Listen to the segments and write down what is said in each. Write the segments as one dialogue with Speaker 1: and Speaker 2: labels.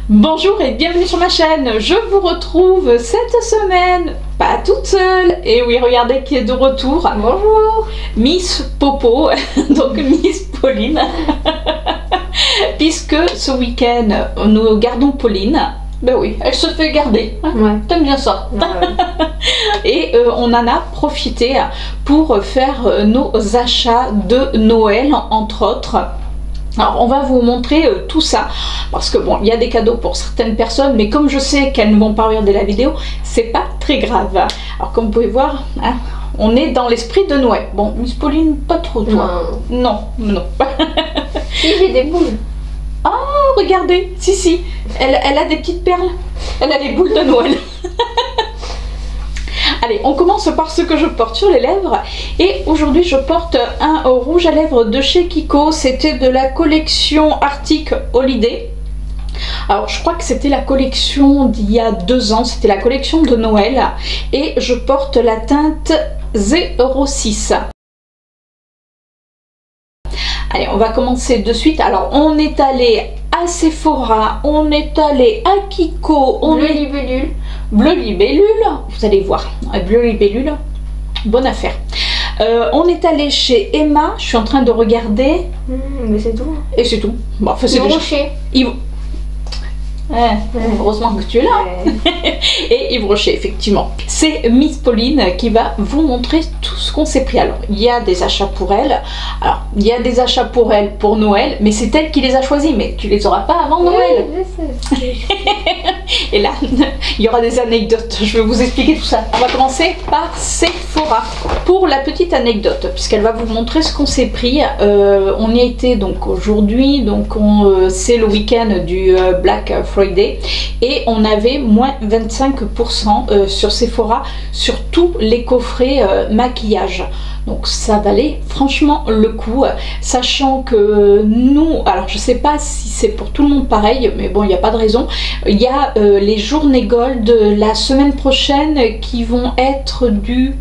Speaker 1: Bonjour et bienvenue sur ma chaîne. Je vous retrouve cette semaine, pas toute seule. Et oui, regardez qui est de retour.
Speaker 2: Bonjour
Speaker 1: Miss Popo, donc Miss Pauline. Puisque ce week-end, nous gardons Pauline. Ben oui, elle se fait garder.
Speaker 2: Ouais.
Speaker 1: T'aimes bien ça. Et on en a profité pour faire nos achats de Noël, entre autres. Alors on va vous montrer tout ça, parce que bon, il y a des cadeaux pour certaines personnes, mais comme je sais qu'elles ne vont pas regarder la vidéo, c'est pas très grave. Alors comme vous pouvez voir, hein, on est dans l'esprit de Noël. Bon, Miss Pauline, pas trop toi. Non, non.
Speaker 2: Si, j'ai des boules.
Speaker 1: Oh, regardez, si, elle a des petites perles. Elle a les boules de Noël. Allez, on commence par ce que je porte sur les lèvres. Et aujourd'hui, je porte un rouge à lèvres de chez Kiko. C'était de la collection Arctic Holiday. Alors, je crois que c'était la collection d'il y a 2 ans. C'était la collection de Noël. Et je porte la teinte 06. Allez, on va commencer de suite. Alors, on est allé à Sephora, on est allé à Kiko,
Speaker 2: Bleu libellule.
Speaker 1: Bleu libellule, vous allez voir, bleu libellule, bonne affaire. On est allé chez Emma, je suis en train de regarder.
Speaker 2: Mais c'est tout.
Speaker 1: Et c'est tout. Bon, enfin, c'est déjà...
Speaker 2: Rocher.
Speaker 1: Heureusement que tu es là. Et Yves Rocher, effectivement. C'est Miss Pauline qui va vous montrer tout ce qu'on s'est pris. Alors, il y a des achats pour elle. Alors, il y a des achats pour elle pour Noël, mais c'est elle qui les a choisis. Mais tu les auras pas avant Noël. Et là, il y aura des anecdotes. Je vais vous expliquer tout ça. On va commencer par Sephora. Pour la petite anecdote, puisqu'elle va vous montrer ce qu'on s'est pris. On y a été donc aujourd'hui. Donc, c'est le week-end du Black Friday et on avait moins 25% sur Sephora sur tous les coffrets maquillage. Donc ça valait franchement le coup, sachant que nous, alors je sais pas si c'est pour tout le monde pareil, mais bon, il n'y a pas de raison. Il y a les journées gold la semaine prochaine qui vont être du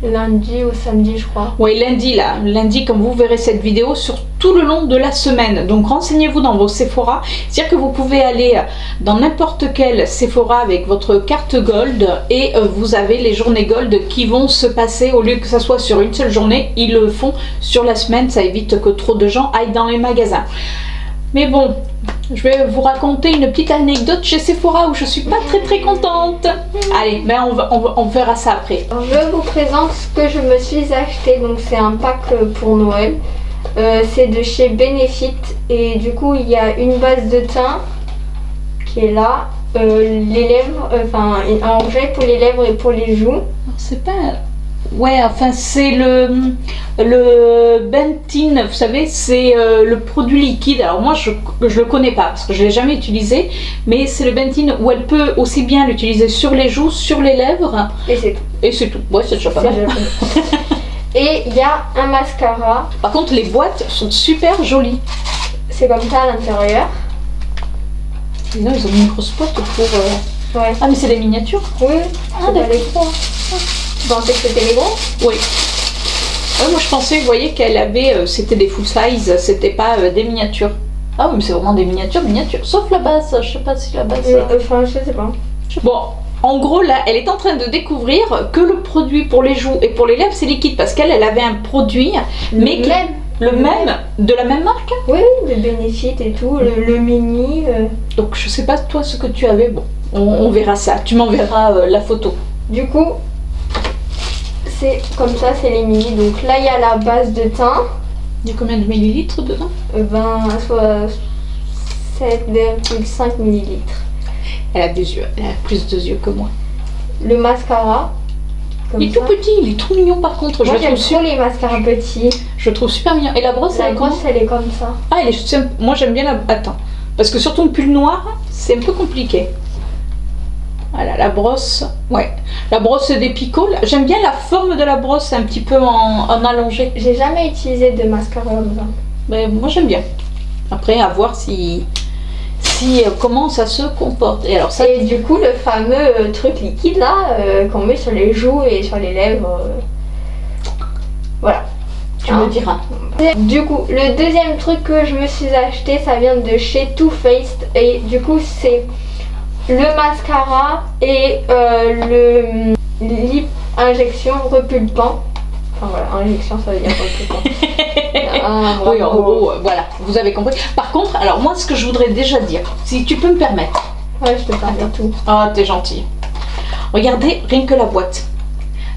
Speaker 2: lundi au samedi, je crois.
Speaker 1: Oui, lundi là, lundi comme vous verrez cette vidéo sur tout le long de la semaine. Donc renseignez-vous dans vos Sephora, c'est-à-dire que vous pouvez aller dans n'importe quel Sephora avec votre carte gold et vous avez les journées gold qui vont se passer, au lieu que ça soit sur une seule journée, ils le font sur la semaine, ça évite que trop de gens aillent dans les magasins. Mais bon, je vais vous raconter une petite anecdote chez Sephora où je suis pas très contente. Allez, mais on verra ça après.
Speaker 2: Alors, je vous présente ce que je me suis acheté. Donc c'est un pack pour Noël. C'est de chez Benefit et du coup il y a une base de teint qui est là. Les lèvres, enfin un rouge pour les lèvres et pour les joues.
Speaker 1: C'est pas... Ouais, enfin c'est le Bentine, vous savez, c'est le produit liquide. Alors moi je le connais pas parce que je l'ai jamais utilisé, mais c'est le Bentine où elle peut aussi bien l'utiliser sur les joues, sur les lèvres.
Speaker 2: Et c'est tout.
Speaker 1: Et c'est tout. Ouais, c'est déjà pas mal.
Speaker 2: Et il y a un mascara.
Speaker 1: Par contre les boîtes sont super jolies.
Speaker 2: C'est comme ça à l'intérieur.
Speaker 1: Sinon ils ont mis une grosse boîte pour...
Speaker 2: Ouais.
Speaker 1: Ah mais c'est des miniatures.
Speaker 2: Oui,
Speaker 1: ah,
Speaker 2: c'est pas les gros. Tu pensais que c'était les gros?
Speaker 1: Oui. Moi je pensais, vous voyez, qu'elle avait, c'était des full size, c'était pas des miniatures. Ah oui, mais c'est vraiment des miniatures, sauf la base, je sais pas si la base...
Speaker 2: Enfin, je sais pas.
Speaker 1: Bon, en gros là, elle est en train de découvrir que le produit pour les joues et pour les lèvres c'est liquide, parce qu'elle avait un produit, mais le même, de la même marque.
Speaker 2: Oui, de Benefit et tout, le mini.
Speaker 1: Donc je sais pas toi ce que tu avais, bon, on verra ça, tu m'enverras la photo.
Speaker 2: Du coup... c'est comme ça, c'est les mini. Donc là, il y a la base de teint.
Speaker 1: Il y a combien de millilitres dedans?
Speaker 2: 7,5 millilitres.
Speaker 1: Elle a des yeux, elle a plus de yeux que moi.
Speaker 2: Le mascara.
Speaker 1: Il est tout petit, il est trop mignon par contre.
Speaker 2: Moi j'aime trop les mascaras petits.
Speaker 1: Je le trouve super mignon. Et la brosse,
Speaker 2: elle est comme ça.
Speaker 1: Ah, moi j'aime bien la... Attends, parce que surtout le pull noir, c'est un peu compliqué. Voilà, la brosse, ouais. La brosse des picots, j'aime bien la forme de la brosse, un petit peu en allongé.
Speaker 2: J'ai jamais utilisé de mascara comme ça.
Speaker 1: Mais moi j'aime bien. Après, à voir comment ça se comporte. Et alors ça...
Speaker 2: Et du coup, le fameux truc liquide là, qu'on met sur les joues et sur les lèvres. Voilà.
Speaker 1: Tu me diras.
Speaker 2: Du coup, le deuxième truc que je me suis acheté, ça vient de chez Too Faced. Et du coup, c'est le mascara et le lip injection repulpant. Enfin voilà, injection ça veut dire repulpant.
Speaker 1: Oui, en gros, voilà, vous avez compris. Par contre, alors moi, ce que je voudrais déjà dire, si tu peux me permettre.
Speaker 2: Ouais, je te parle de tout.
Speaker 1: Ah, t'es gentil. Regardez, rien que la boîte.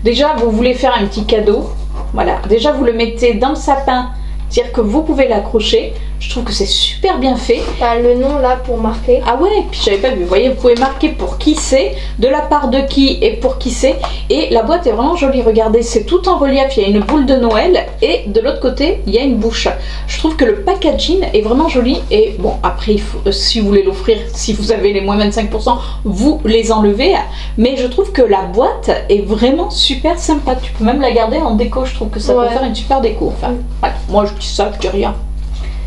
Speaker 1: Déjà, vous voulez faire un petit cadeau. Voilà, déjà vous le mettez dans le sapin, c'est-à-dire que vous pouvez l'accrocher. Je trouve que c'est super bien fait.
Speaker 2: T'as le nom là pour marquer.
Speaker 1: Ah ouais, puis j'avais pas vu. Vous voyez, vous pouvez marquer pour qui c'est, de la part de qui et pour qui c'est. Et la boîte est vraiment jolie. Regardez, c'est tout en relief. Il y a une boule de Noël et de l'autre côté, il y a une bouche. Je trouve que le packaging est vraiment joli. Et bon, après, il faut, si vous voulez l'offrir, si vous avez les moins 25%, vous les enlevez. Mais je trouve que la boîte est vraiment super sympa. Tu peux même la garder en déco. Je trouve que ça peut faire une super déco. Enfin, voilà. Moi, je dis ça, je dis rien.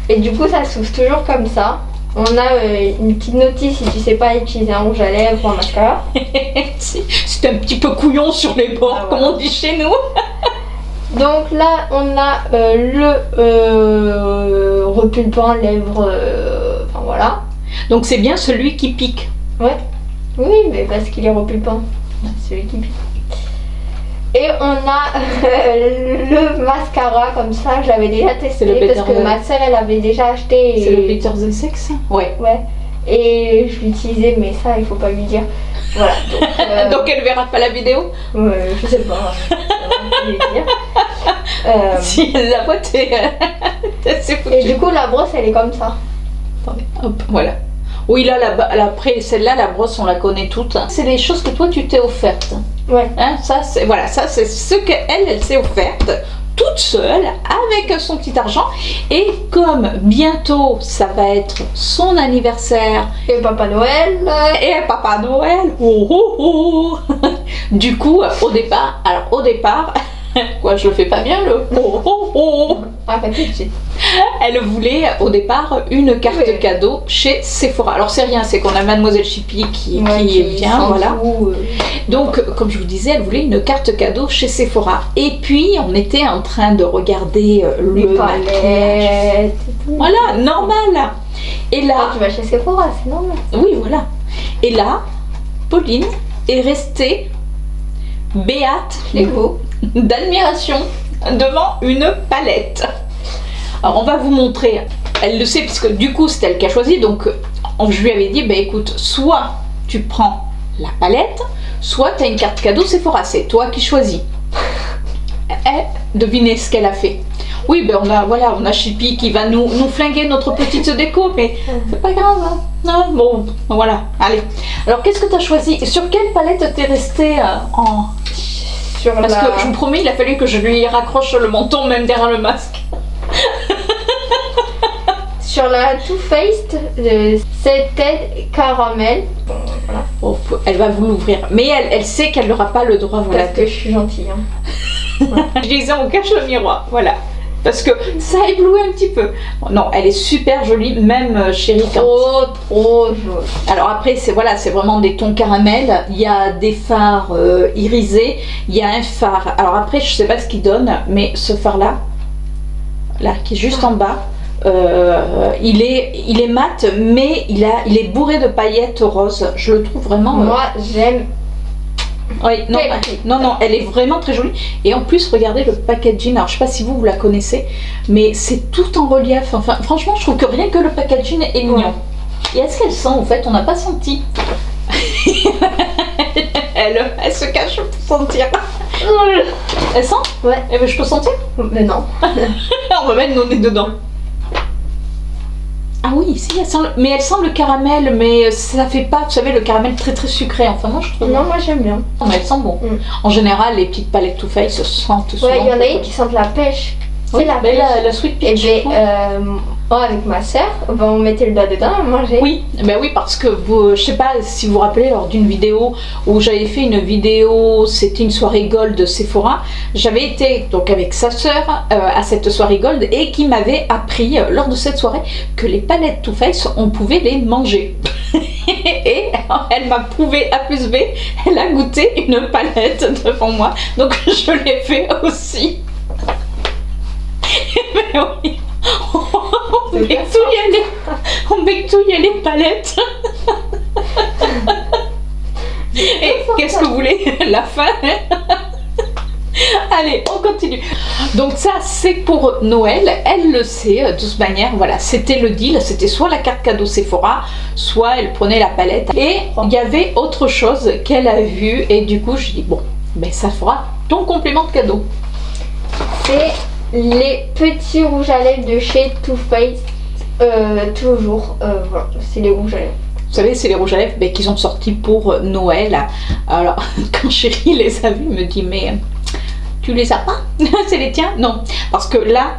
Speaker 2: Et du coup, ça s'ouvre toujours comme ça. On a une petite notice si tu sais pas utiliser un rouge à lèvres ou un mascara.
Speaker 1: C'est un petit peu couillon sur les bords, comme on dit chez nous.
Speaker 2: Donc là, on a le repulpant lèvres. Enfin voilà.
Speaker 1: Donc c'est bien celui qui pique.
Speaker 2: Ouais. Oui, mais parce qu'il est repulpant. Celui qui pique. Et on a le mascara comme ça, je l'avais déjà testé parce que ma soeur elle avait déjà acheté.
Speaker 1: C'est le Better Than Sex. Ouais.
Speaker 2: Ouais. Et je l'utilisais, mais ça il faut pas lui dire. Voilà. Donc,
Speaker 1: donc elle verra pas la vidéo.
Speaker 2: Je sais pas. Je vais lui dire.
Speaker 1: Si la boîte est, c'est foutu.
Speaker 2: Et du coup la brosse elle est comme ça.
Speaker 1: Attendez, hop, voilà. Oui, là, après celle-là, la brosse, on la connaît toutes. C'est les choses que toi, tu t'es offertes.
Speaker 2: Ouais.
Speaker 1: Hein, ça, c'est voilà, ça, c'est ce qu'elle, elle s'est offerte, toute seule, avec son petit argent. Et comme bientôt, ça va être son anniversaire.
Speaker 2: Et Papa Noël.
Speaker 1: Et Papa Noël. Oh, oh, oh. Du coup, au départ, quoi, je le fais pas bien, le oh, oh, oh.
Speaker 2: Ah, pas tout de suite.
Speaker 1: Elle voulait au départ une carte cadeau chez Sephora. Alors c'est rien, c'est qu'on a Mademoiselle Chippy qui vient, voilà. Donc comme je vous disais, elle voulait une carte cadeau chez Sephora. Et puis on était en train de regarder le maquillage. Voilà, normal. Et là,
Speaker 2: tu vas chez Sephora, c'est normal.
Speaker 1: Oui, voilà. Et là, Pauline est restée béate, d'admiration devant une palette. Alors on va vous montrer, elle le sait puisque du coup c'est elle qui a choisi, donc je lui avais dit, bah écoute, soit tu prends la palette, soit tu as une carte cadeau Sephora, c'est toi qui choisis. Devinez ce qu'elle a fait. Oui, ben on a Chippy qui va nous flinguer notre petite déco, mais c'est pas grave, hein. Non, bon, voilà, allez. Alors qu'est-ce que tu as choisi? Et sur quelle palette t'es restée en... Parce que je vous promets, il a fallu que je lui raccroche le menton même derrière le masque.
Speaker 2: Sur la Too Faced, c'était caramel. Bon, voilà.
Speaker 1: Oh, elle va vous l'ouvrir. Mais elle sait qu'elle n'aura pas le droit. Voilà.
Speaker 2: Parce que je suis gentille. Hein.
Speaker 1: Voilà. Je disais, on cache le miroir. Voilà. Parce que ça éblouit un petit peu. Non, elle est super jolie, même chérie.
Speaker 2: Trop jolie.
Speaker 1: Alors après, c'est vraiment des tons caramel. Il y a des fards irisés. Il y a un phare. Alors après, je sais pas ce qu'il donne, mais ce phare-là, là, qui est juste en bas, il est mat, mais il est bourré de paillettes roses. Je le trouve vraiment...
Speaker 2: Moi, j'aime...
Speaker 1: Oui, non, elle est vraiment très jolie. Et en plus, regardez le packaging. Alors, je sais pas si vous la connaissez, mais c'est tout en relief. Enfin, franchement, je trouve que rien que le packaging est mignon. Et est-ce qu'elle sent, en fait? On n'a pas senti. elle se cache pour sentir. Elle sent?
Speaker 2: Ouais.
Speaker 1: Eh ben, je peux sentir?
Speaker 2: Mais non.
Speaker 1: On va mettre nos nez dedans. Ah oui, si, mais elle sent le caramel, mais ça fait pas, vous savez, le caramel très très sucré. Enfin, moi je trouve.
Speaker 2: Non, moi j'aime bien.
Speaker 1: Non, mais elle sent bon. En général, les petites palettes Too Faced sentent souvent.
Speaker 2: Ouais, il y en a une qui sent la pêche.
Speaker 1: Oui, la Sweet Peach.
Speaker 2: Et moi, avec ma soeur, on mettait le doigt dedans et mangeait.
Speaker 1: Oui, parce que vous, je sais pas si vous vous rappelez lors d'une vidéo où j'avais fait une vidéo, c'était une soirée gold de Sephora. J'avais été donc avec sa soeur à cette soirée gold et qui m'avait appris lors de cette soirée que les palettes Too Faced, on pouvait les manger. Et elle m'a prouvé A plus B, elle a goûté une palette devant moi, donc je l'ai fait aussi. Oui. On bectouille les palettes. Et qu'est-ce que vous voulez? La fin. Allez, on continue. Donc ça, c'est pour Noël. Elle le sait, de toute manière. Voilà, c'était le deal. C'était soit la carte cadeau Sephora, soit elle prenait la palette. Et il y avait autre chose qu'elle a vu. Et du coup, je dis, bon, ben ça fera ton complément de cadeau.
Speaker 2: C'est les petits rouges à lèvres de chez Too Faced. Toujours, voilà, c'est les rouges à lèvres.
Speaker 1: Vous savez, c'est les rouges à lèvres ben, qui sont sortis pour Noël. Alors, quand Chérie les a vus, il me dit, mais tu les as pas? C'est les tiens? Non, parce que là,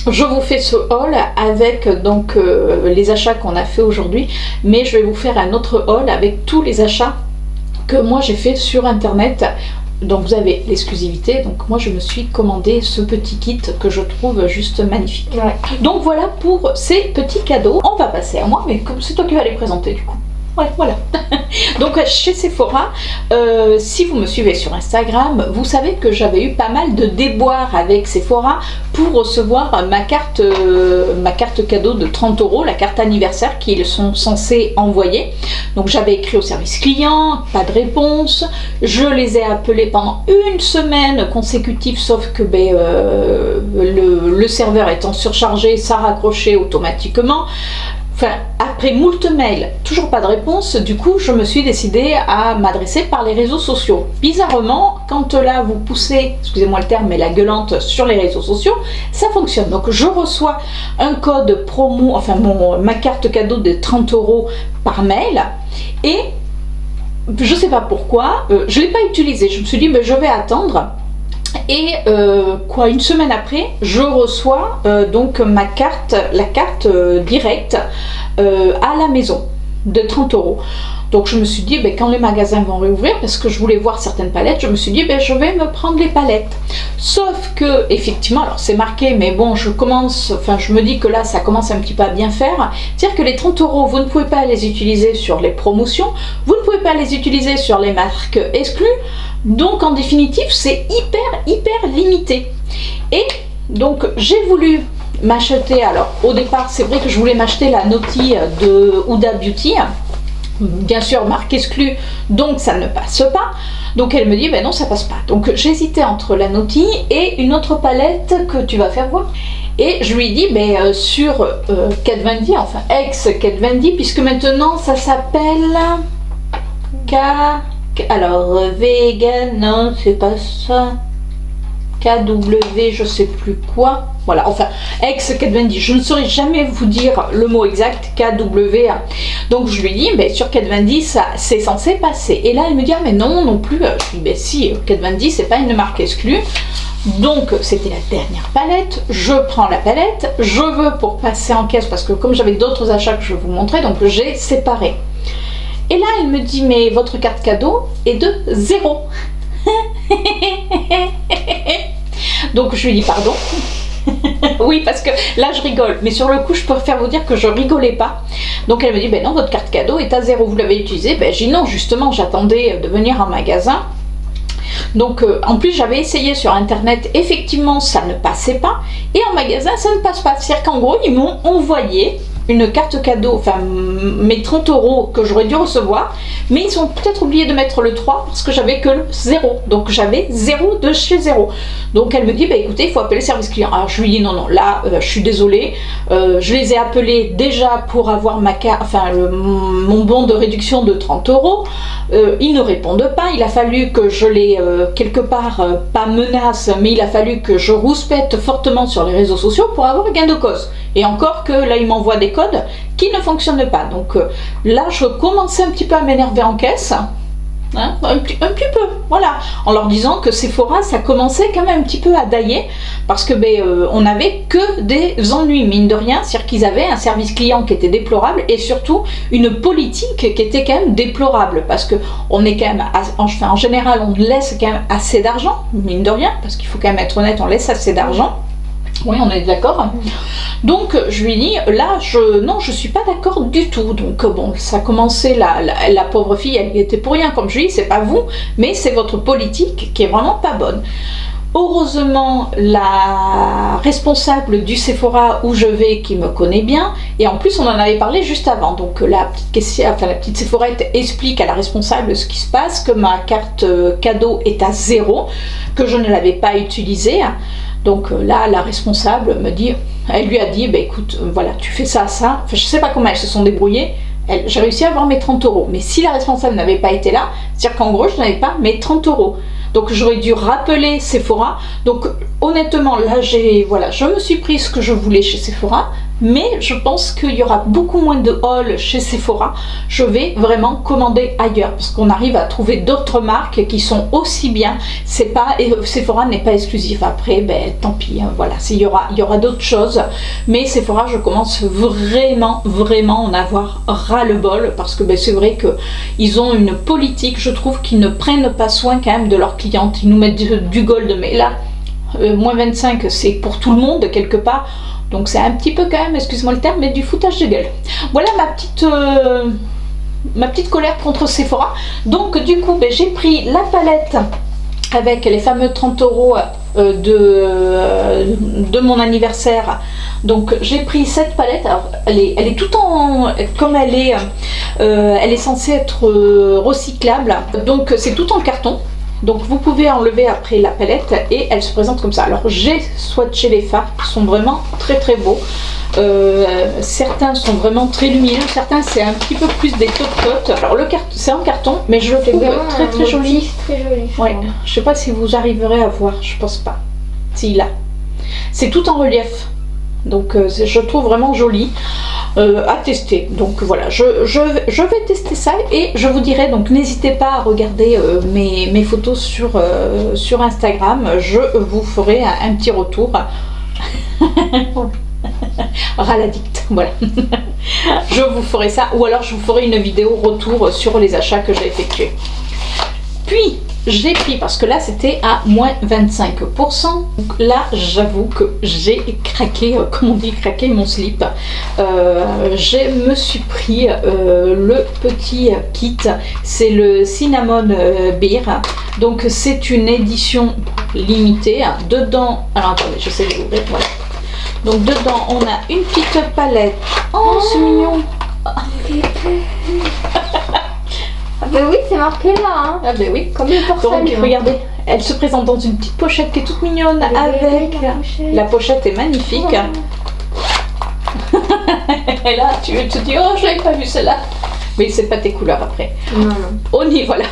Speaker 1: je vous fais ce haul avec donc les achats qu'on a fait aujourd'hui, mais je vais vous faire un autre haul avec tous les achats que moi j'ai fait sur internet. Donc vous avez l'exclusivité, donc moi je me suis commandé ce petit kit que je trouve juste magnifique.
Speaker 2: Ouais.
Speaker 1: Donc voilà pour ces petits cadeaux. On va passer à moi, mais comme c'est toi qui vas les présenter du coup. Ouais, voilà. Donc chez Sephora, si vous me suivez sur Instagram, vous savez que j'avais eu pas mal de déboires avec Sephora pour recevoir ma carte cadeau de 30 €, la carte anniversaire qu'ils sont censés envoyer. Donc j'avais écrit au service client, pas de réponse. Je les ai appelés pendant une semaine consécutive, sauf que ben, le serveur étant surchargé, ça raccrochait automatiquement. Enfin, après moult mails, toujours pas de réponse, du coup je me suis décidée à m'adresser par les réseaux sociaux. Bizarrement, quand là vous poussez, excusez-moi le terme, mais la gueulante sur les réseaux sociaux, ça fonctionne. Donc je reçois un code promo, enfin ma carte cadeau de 30 € par mail, et je sais pas pourquoi, je l'ai pas utilisé. Je me suis dit, mais je vais attendre. Et une semaine après, je reçois donc la carte directe à la maison de 30 €. Donc je me suis dit, ben, quand les magasins vont réouvrir, parce que je voulais voir certaines palettes, je me suis dit, ben, je vais me prendre les palettes. Sauf que, effectivement, alors c'est marqué, mais bon, je me dis que là, ça commence un petit peu à bien faire. C'est-à-dire que les 30 €, vous ne pouvez pas les utiliser sur les promotions, vous ne pouvez pas les utiliser sur les marques exclues. Donc en définitive, c'est hyper limité. Et donc j'ai voulu m'acheter, alors au départ, c'est vrai que je voulais m'acheter la Naughty de Huda Beauty. Bien sûr, marque exclue, donc ça ne passe pas. Donc elle me dit, ben non, ça passe pas. Donc j'hésitais entre la Naughty et une autre palette que tu vas faire voir. Et je lui dis, ben, sur Kat Von D, enfin ex-Kat Von D, puisque maintenant ça s'appelle alors vegan, non, c'est pas ça. KW, je sais plus quoi. Voilà, enfin, ex-Kat Von D, je ne saurais jamais vous dire le mot exact, KW. Donc je lui dis, ben, sur Kat Von D, ça c'est censé passer. Et là, elle me dit, ah, mais non plus. Je dis, ben si, Kat Von D, c'est pas une marque exclue. Donc c'était la dernière palette, je prends la palette, je veux pour passer en caisse, parce que comme j'avais d'autres achats que je vais vous montrer, donc j'ai séparé. Et là, elle me dit, mais votre carte cadeau est de 0. Donc je lui dis, pardon. Oui, parce que là, je rigole. Mais sur le coup, je préfère vous dire que je rigolais pas. Donc elle me dit, ben non, votre carte cadeau est à 0. Vous l'avez utilisée? Ben j'ai dit non, justement, j'attendais de venir en magasin. Donc en plus, j'avais essayé sur internet, effectivement, ça ne passait pas. Et en magasin, ça ne passe pas. C'est-à-dire qu'en gros, ils m'ont envoyé une carte cadeau, enfin mes 30 € que j'aurais dû recevoir, mais ils ont peut-être oublié de mettre le 3 parce que j'avais que le 0, donc j'avais 0 de chez 0. Donc elle me dit, bah écoutez, il faut appeler le service client. Alors je lui dis non, là je suis désolée, je les ai appelés déjà pour avoir ma carte, enfin mon bon de réduction de 30 €, ils ne répondent pas. Il a fallu que je les quelque part, pas menace, mais il a fallu que je rouspète fortement sur les réseaux sociaux pour avoir gain de cause. Et encore que là, ils m'envoient des codes qui ne fonctionnent pas. Donc là, je commençais un petit peu à m'énerver en caisse. Hein, un petit peu, voilà, en leur disant que Sephora, ça commençait quand même un petit peu à dailler, parce que on n'avait que des ennuis, mine de rien, c'est-à-dire qu'ils avaient un service client qui était déplorable, et surtout une politique qui était quand même déplorable, parce que on est quand même, en général, on laisse quand même assez d'argent, mine de rien, parce qu'il faut quand même être honnête, on laisse assez d'argent. Oui, on est d'accord. Donc je lui dis, là, non, je suis pas d'accord du tout. Donc bon, ça a commencé, la pauvre fille, elle y était pour rien, comme je dis, c'est pas vous, mais c'est votre politique qui est vraiment pas bonne. Heureusement, la responsable du Sephora où je vais, qui me connaît bien, et en plus on en avait parlé juste avant, donc la petite caissière, enfin la petite Sephorette explique à la responsable ce qui se passe, que ma carte cadeau est à 0, que je ne l'avais pas utilisée. Donc là, la responsable me dit, elle lui a dit, bah, écoute, voilà, tu fais ça, ça. Enfin, je sais pas comment elles se sont débrouillées. J'ai réussi à avoir mes 30 €. Mais si la responsable n'avait pas été là, c'est-à-dire qu'en gros, je n'avais pas mes 30 €. Donc j'aurais dû rappeler Sephora. Donc honnêtement, là, voilà, je me suis pris ce que je voulais chez Sephora. Mais je pense qu'il y aura beaucoup moins de haul chez Sephora. Je vais vraiment commander ailleurs parce qu'on arrive à trouver d'autres marques qui sont aussi bien. C'est pas, et Sephora n'est pas exclusif. Après, ben tant pis, hein, voilà, il y aura d'autres choses. Mais Sephora, je commence vraiment en avoir ras-le-bol parce que ben, c'est vrai qu'ils ont une politique, je trouve, qu'ils ne prennent pas soin quand même de leurs clientes. Ils nous mettent du gold, mais là, moins 25, c'est pour tout le monde quelque part. Donc c'est un petit peu quand même, excuse-moi le terme, mais du foutage de gueule. Voilà ma petite colère contre Sephora. Donc du coup, ben, j'ai pris la palette avec les fameux 30 € de mon anniversaire. Donc j'ai pris cette palette. Alors, elle est tout en... Comme elle est censée être recyclable. Donc c'est tout en carton. Donc vous pouvez enlever après la palette et elle se présente comme ça. Alors j'ai swatché les fards qui sont vraiment très beaux. Certains sont vraiment très lumineux, certains c'est un petit peu plus des top-coats. Alors le carton, c'est en carton, mais je le trouve très joli.
Speaker 2: Très joli.
Speaker 1: Ouais. Je sais pas si vous arriverez à voir, je pense pas. Si là, c'est tout en relief. Donc je trouve vraiment joli à tester. Donc voilà, je vais tester ça et je vous dirai, donc n'hésitez pas à regarder mes photos sur Instagram. Je vous ferai un petit retour. Râladicte, voilà. Je vous ferai ça, ou alors je vous ferai une vidéo retour sur les achats que j'ai effectués. Puis j'ai pris, parce que là c'était à moins 25%, donc là j'avoue que j'ai craqué, comme on dit, craqué mon slip. Je me suis pris le petit kit, c'est le Cinnamon Beer, donc c'est une édition limitée. Dedans, alors attendez, j'essaie de l'ouvrir, voilà. Donc dedans on a une petite palette. Oh c'est mignon.
Speaker 2: Ah ben oui, c'est marqué là, hein.
Speaker 1: Ah ben oui,
Speaker 2: comme une porcelaine.
Speaker 1: Donc regardez, elle se présente dans une petite pochette qui est toute mignonne avec... La pochette est magnifique. Oh. Et là, tu te dis, oh, je n'avais pas vu celle-là. Mais c'est pas tes couleurs après.
Speaker 2: Non.
Speaker 1: Voilà.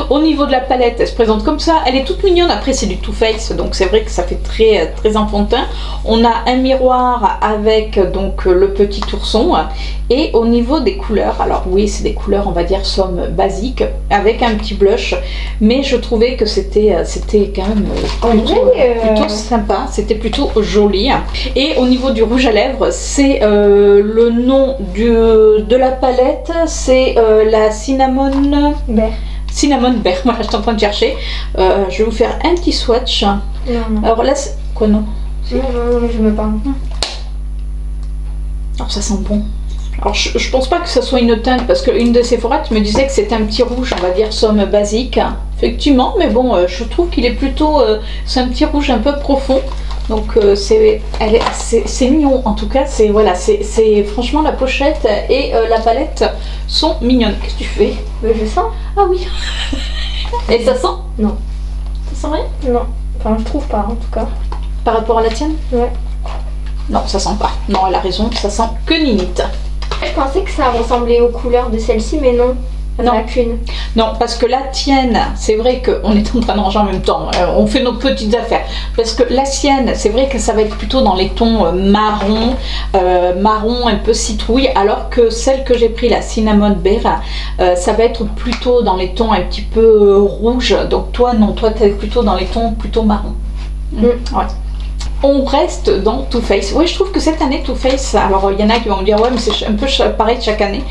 Speaker 1: Au niveau de la palette, elle se présente comme ça. Elle est toute mignonne. Après, c'est du Too Faced, donc c'est vrai que ça fait très enfantin. On a un miroir avec donc le petit ourson. Et au niveau des couleurs, alors oui, c'est des couleurs, on va dire, somme basique, avec un petit blush. Mais je trouvais que c'était quand même plutôt sympa. C'était plutôt joli. Et au niveau du rouge à lèvres, c'est le nom de la palette, c'est la Cinnamon Bear. Cinnamon Bear, voilà, je suis en train de chercher. Je vais vous faire un petit swatch.
Speaker 2: Non.
Speaker 1: Alors là, quoi non?
Speaker 2: Non, je me parle.
Speaker 1: Alors ça sent bon. Alors je pense pas que ça soit une teinte, parce qu'une de Sephora me disait que c'était un petit rouge, on va dire somme basique. Effectivement, mais bon, je trouve qu'il est plutôt... c'est un petit rouge un peu profond. Donc c'est mignon en tout cas, voilà, c'est franchement la pochette et la palette sont mignonnes. Qu'est-ce que tu fais?
Speaker 2: Je sens.
Speaker 1: Ah oui. Et ça sent?
Speaker 2: Non.
Speaker 1: Ça sent rien?
Speaker 2: Non. Enfin je trouve pas en tout cas.
Speaker 1: Par rapport à la tienne?
Speaker 2: Ouais.
Speaker 1: Non, ça sent pas. Non, elle a raison, ça sent que ninite.
Speaker 2: Je pensais que ça ressemblait aux couleurs de celle-ci, mais non.
Speaker 1: Non.
Speaker 2: Qu'une.
Speaker 1: Non, parce que la tienne, c'est vrai qu'on est en train de ranger en même temps, on fait nos petites affaires. Parce que la sienne, c'est vrai que ça va être plutôt dans les tons marron, marron un peu citrouille, alors que celle que j'ai pris, la Cinnamon Bear, ça va être plutôt dans les tons un petit peu rouge. Donc toi, non, toi tu es plutôt dans les tons plutôt marron. Ouais. On reste dans Too Faced. Oui, je trouve que cette année Too Faced, alors il y en a qui vont me dire ouais mais c'est un peu pareil chaque année,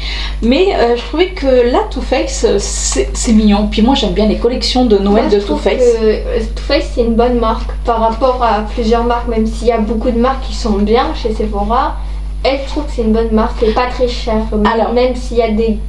Speaker 1: mais je trouvais que là Too Faced c'est mignon. Puis moi j'aime bien les collections de Noël de Too Faced.
Speaker 2: Too Faced c'est une bonne marque par rapport à plusieurs marques, même s'il y a beaucoup de marques qui sont bien chez Sephora. Elle, je trouve que c'est une bonne marque et pas très chère. Alors même s'il y a des...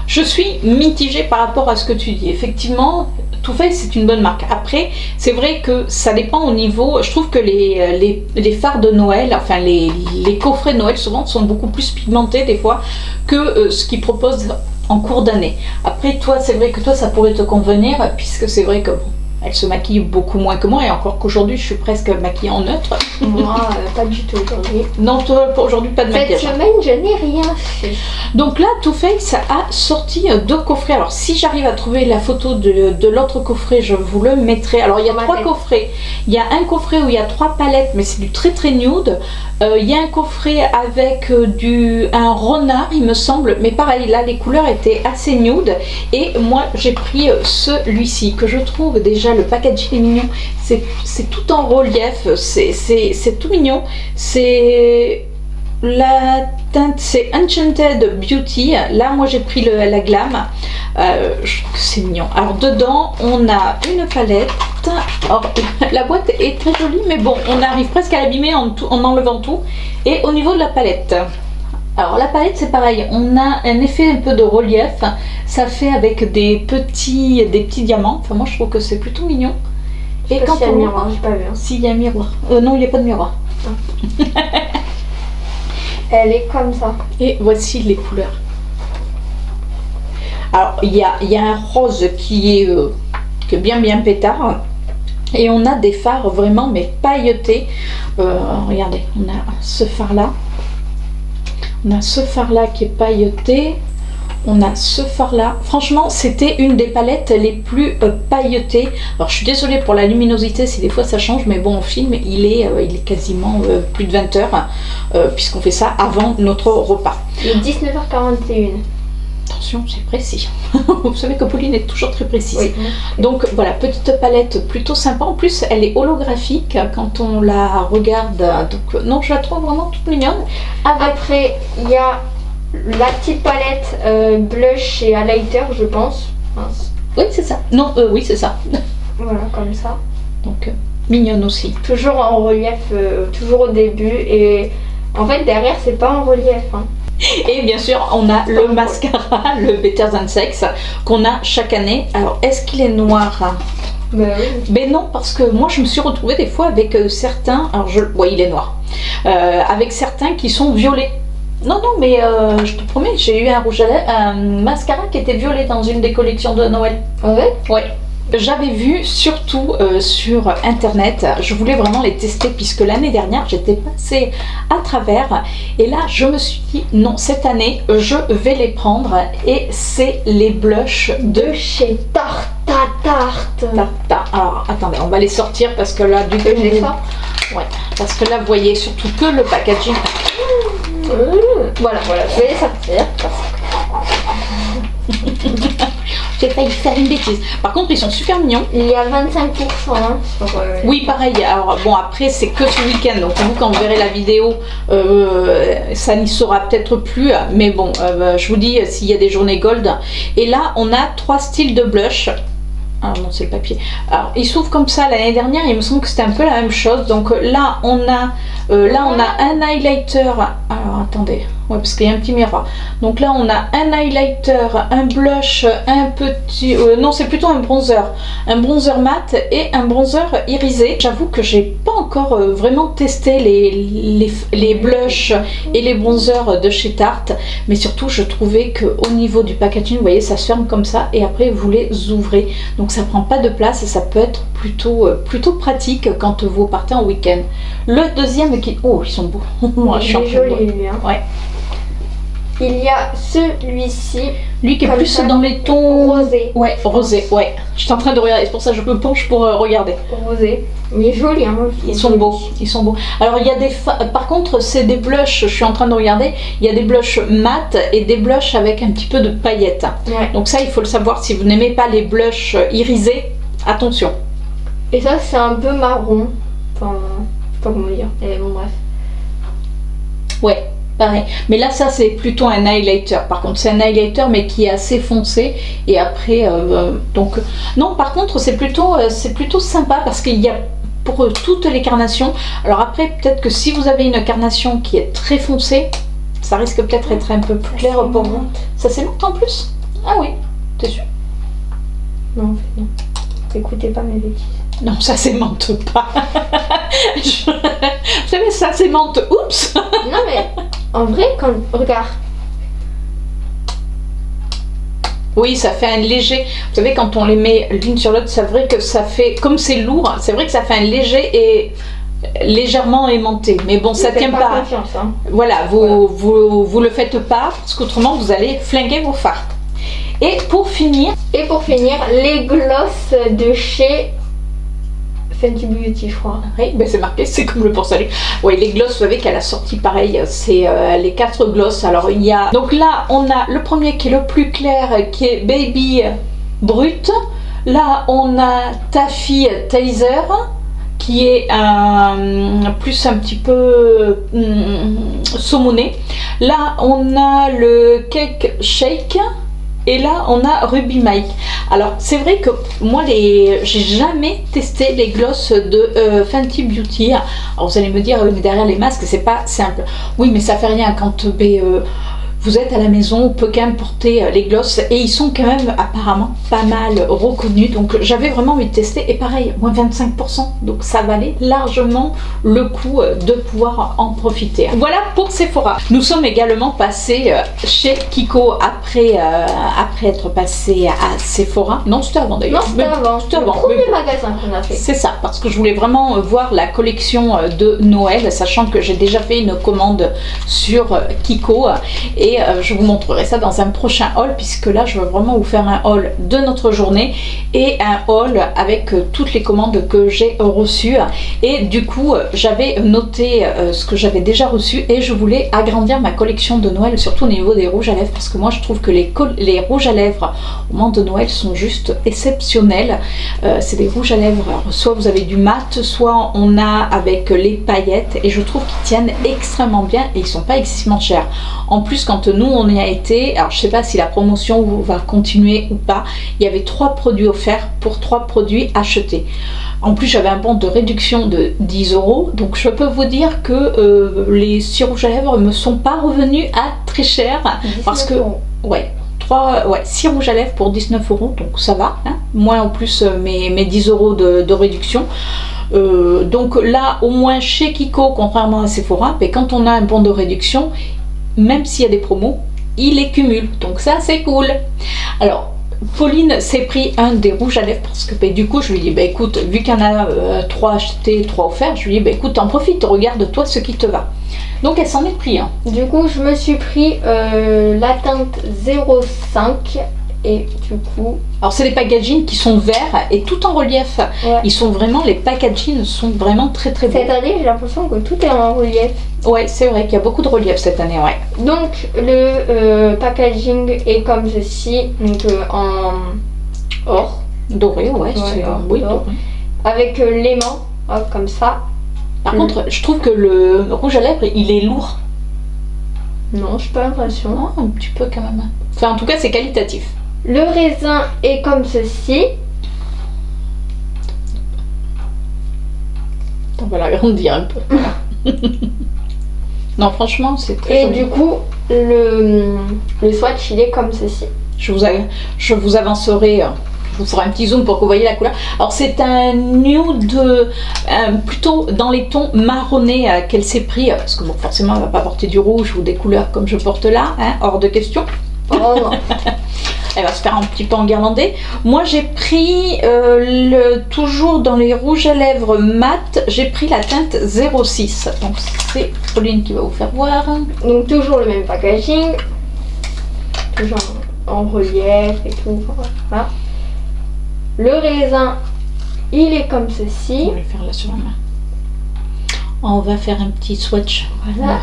Speaker 1: Je suis mitigée par rapport à ce que tu dis. Effectivement, Too Faced c'est une bonne marque. Après, c'est vrai que ça dépend au niveau. Je trouve que les fards de Noël, enfin les coffrets de Noël souvent sont beaucoup plus pigmentés des fois que ce qu'ils proposent en cours d'année. Après, toi, c'est vrai que toi ça pourrait te convenir puisque c'est vrai que bon, elle se maquille beaucoup moins que moi et encore qu'aujourd'hui je suis presque maquillée en neutre.
Speaker 2: Moi, pas du tout aujourd'hui.
Speaker 1: Non, toi, pour aujourd'hui pas de maquillage.
Speaker 2: Cette semaine, je n'ai rien fait.
Speaker 1: Donc là, Too Faced a sorti 2 coffrets. Alors si j'arrive à trouver la photo de l'autre coffret, je vous le mettrai. Alors il y a 3 coffrets. Il y a un coffret où il y a 3 palettes, mais c'est du très nude. Il y a un coffret avec un renard, il me semble, mais pareil, là les couleurs étaient assez nude. Et moi j'ai pris celui-ci que je trouve déjà le packaging est mignon. C'est tout en relief, c'est tout mignon. C'est la teinte, c'est Enchanted Beauty. Là moi j'ai pris la Glam. Je trouve que c'est mignon. Alors dedans on a une palette. Or, la boîte est très jolie, mais bon, on arrive presque à l'abîmer en enlevant tout. Et au niveau de la palette, alors la palette c'est pareil, on a un effet un peu de relief. Ça fait avec des petits diamants. Enfin moi je trouve que c'est plutôt mignon. Et quand
Speaker 2: il y a
Speaker 1: on
Speaker 2: un miroir, j'ai pas vu.
Speaker 1: S'il y a un miroir, non il n'y a pas de miroir.
Speaker 2: Elle est comme ça.
Speaker 1: Et voici les couleurs. Alors il y a un rose qui est bien pétard. Et on a des fards vraiment mais pailletés. Regardez, on a ce fard là. On a ce fard là qui est pailleté. On a ce fard là. Franchement, c'était une des palettes les plus pailletées. Alors je suis désolée pour la luminosité si des fois ça change, mais bon, au film il est quasiment plus de 20 heures puisqu'on fait ça avant notre repas.
Speaker 2: Il est 19h41.
Speaker 1: Attention, c'est précis. Vous savez que Pauline est toujours très précise.
Speaker 2: Oui.
Speaker 1: Donc voilà, petite palette plutôt sympa. En plus, elle est holographique quand on la regarde. Donc non, je la trouve vraiment toute mignonne.
Speaker 2: Après, il y a la petite palette blush et highlighter, je pense. Mince.
Speaker 1: Oui, c'est ça. Non, oui, c'est ça.
Speaker 2: Voilà, comme ça.
Speaker 1: Donc mignonne aussi.
Speaker 2: Toujours en relief, toujours au début. Et en fait, derrière, c'est pas en relief. Hein.
Speaker 1: Et bien sûr, on a le mascara, le Better Than Sex, qu'on a chaque année. Alors, est-ce qu'il est noir?
Speaker 2: Oui.
Speaker 1: Mais non, parce que moi, je me suis retrouvée des fois avec certains... Alors, oui, il est noir. Avec certains qui sont violets. Non, mais je te promets, j'ai eu un rouge à lèvres, un mascara qui était violet dans une des collections de Noël.
Speaker 2: Ah ouais?
Speaker 1: Ouais. J'avais vu surtout sur internet, je voulais vraiment les tester puisque l'année dernière j'étais passée à travers et là je me suis dit non, cette année je vais les prendre et c'est les blushs
Speaker 2: de chez Tarte.
Speaker 1: Alors attendez, on va les sortir parce que là du coup ouais, parce que là vous voyez surtout que le packaging.
Speaker 2: Voilà, je vais les sortir.
Speaker 1: J'ai failli faire une bêtise. Par contre, ils sont super mignons.
Speaker 2: Il y a 25% hein, sur,
Speaker 1: oui, pareil. Alors bon, après c'est que ce week-end. Donc vous, quand vous verrez la vidéo, ça n'y sera peut-être plus. Mais bon, je vous dis s'il y a des journées gold. Et là, on a 3 styles de blush. Ah non, c'est le papier. Alors, il s'ouvre comme ça. L'année dernière, il me semble que c'était un peu la même chose. Donc là, on a un highlighter. Alors, attendez. Ouais, parce qu'il y a un petit miroir. Donc là, on a un highlighter, un blush, un petit... non, c'est plutôt un bronzer. Un bronzer mat et un bronzer irisé. J'avoue que j'ai pas encore vraiment testé les blushs et les bronzers de chez Tarte. Mais surtout, je trouvais qu'au niveau du packaging, vous voyez, ça se ferme comme ça. Et après, vous les ouvrez. Donc ça prend pas de place et ça peut être plutôt pratique quand vous partez en week-end. Le deuxième qui... Oh, ils sont beaux.
Speaker 2: Il est joli, lui. Hein.
Speaker 1: Ouais.
Speaker 2: Il y a celui-ci.
Speaker 1: Lui qui est plus dans les tons...
Speaker 2: Rosé.
Speaker 1: Ouais, rosé, ouais. Je suis en train de regarder, c'est pour ça que je me penche pour regarder.
Speaker 2: Rosé. Il est joli, hein.
Speaker 1: Ils sont beaux, ils sont beaux. Alors il y a des... Par contre, c'est des blushs, je suis en train de regarder, il y a des blushs mat et des blushs avec un petit peu de paillettes.
Speaker 2: Ouais.
Speaker 1: Donc ça, il faut le savoir, si vous n'aimez pas les blushs irisés, attention.
Speaker 2: Et ça, c'est un peu marron. Enfin, je sais pas comment dire. Et bon, bref.
Speaker 1: Ouais. Pareil. Mais là, ça, c'est plutôt un highlighter. Par contre, c'est un highlighter, mais qui est assez foncé. Et après, donc... Non, par contre, c'est plutôt sympa parce qu'il y a pour toutes les carnations. Alors après, peut-être que si vous avez une carnation qui est très foncée, ça risque peut-être d'être un peu plus clair pour vous. Ça s'aimente en plus? Ah oui, t'es sûr?
Speaker 2: Non, en fait, non. Écoutez pas mes bêtises.
Speaker 1: Non, ça s'aimante pas. Vous savez, ça s'aimante. Oups.
Speaker 2: Non mais, en vrai, quand... Regarde.
Speaker 1: Oui, ça fait un léger... Vous savez, quand on les met l'une sur l'autre, c'est vrai que ça fait... Comme c'est lourd, c'est vrai que ça fait un léger et légèrement aimanté. Mais bon, ça tient pas.
Speaker 2: Confiance, hein.
Speaker 1: Voilà, vous le faites pas, parce qu'autrement, vous allez flinguer vos fards. Et pour finir,
Speaker 2: les glosses de chez Fenty Beauty, je crois.
Speaker 1: oui, ben c'est marqué, c'est comme le porcelain. Oui, les glosses, vous savez qu'elle a sorti pareil, c'est les 4 glosses. Alors il y a, donc là on a le premier qui est le plus clair, qui est Baby Brut. Là on a Taffy Taser, qui est plus un petit peu saumoné. Là on a le Cake Shake. Et là, on a Ruby Mike. Alors, c'est vrai que moi, j'ai jamais testé les glosses de Fenty Beauty. Alors, vous allez me dire, derrière les masques, c'est pas simple. Oui, mais ça fait rien quand vous êtes à la maison, on peut quand même porter les glosses. Et ils sont quand même apparemment pas mal reconnus. Donc, j'avais vraiment envie de tester. Et pareil, moins 25%. Donc, ça valait largement le coup de pouvoir en profiter. Voilà pour Sephora. Nous sommes également passés chez Kiko après être passé à Sephora. Non, c'était avant d'ailleurs.
Speaker 2: Non, c'était avant.
Speaker 1: C'était avant.
Speaker 2: Le premier magasin qu'on a fait.
Speaker 1: C'est ça, parce que je voulais vraiment voir la collection de Noël, sachant que j'ai déjà fait une commande sur Kiko. Et je vous montrerai ça dans un prochain haul, puisque là je veux vraiment vous faire un haul de notre journée et un haul avec toutes les commandes que j'ai reçues. Et du coup j'avais noté ce que j'avais déjà reçu et je voulais agrandir ma collection de Noël, surtout au niveau des rouges à lèvres, parce que moi je trouve que les rouges à lèvres au moment de Noël sont juste exceptionnels. C'est des rouges à lèvres, soit vous avez du mat, soit on a avec les paillettes, et je trouve qu'ils tiennent extrêmement bien et ils sont pas excessivement chers. En plus, quand nous on y a été, alors je sais pas si la promotion va continuer ou pas, il y avait 3 produits offerts pour 3 produits achetés. En plus j'avais un bon de réduction de 10 €, donc je peux vous dire que les 6 rouges à lèvres me sont pas revenus à très cher, parce que ouais, 6 rouges à lèvres pour 19 €, donc ça va, hein. Moi en plus mes 10 € de réduction. Donc là au moins chez Kiko, contrairement à Sephora, mais quand on a un bon de réduction, même s'il y a des promos, il les cumule, donc ça c'est cool. Alors Pauline s'est pris un des rouges à lèvres, parce que du coup je lui dis bah écoute, vu qu'il y en a 3 achetés, 3 offerts, je lui dis bah écoute, en profite, regarde toi ce qui te va. Donc elle s'en est pris un. Du coup je me suis pris la teinte 05. Et du coup... Alors c'est les packaging qui sont verts et tout en relief. Ouais. Ils sont vraiment, les packaging sont vraiment très très beaux.
Speaker 2: Cette année j'ai l'impression que tout est en relief.
Speaker 1: Ouais, c'est vrai qu'il y a beaucoup de relief cette année, ouais.
Speaker 2: Donc le packaging est comme ceci, donc en or.
Speaker 1: Doré, ouais, c'est oui, doré.
Speaker 2: Avec l'aimant, comme ça.
Speaker 1: Par contre, je trouve que le rouge à lèvres, il est lourd.
Speaker 2: Non, je n'ai pas l'impression.
Speaker 1: Non, un petit peu quand même. Enfin, en tout cas, c'est qualitatif.
Speaker 2: Le raisin est comme ceci.
Speaker 1: On va l'agrandir un peu. Non, franchement, c'est très joli.
Speaker 2: Et du coup, le swatch, il est comme ceci.
Speaker 1: Je vous avancerai, je vous ferai un petit zoom pour que vous voyez la couleur. Alors, c'est un nude, plutôt dans les tons marronnés qu'elle s'est pris. Parce que bon, forcément, elle ne va pas porter du rouge ou des couleurs comme je porte là, hein, hors de question.
Speaker 2: Oh non.
Speaker 1: Elle va se faire un petit peu enguirlander. Moi j'ai pris toujours dans les rouges à lèvres mat, j'ai pris la teinte 06. Donc c'est Pauline qui va vous faire voir.
Speaker 2: Donc toujours le même packaging, toujours en relief et tout. Voilà. Le raisin, il est comme ceci.
Speaker 1: On va le faire là sur la main. On va faire un petit swatch.
Speaker 2: Voilà.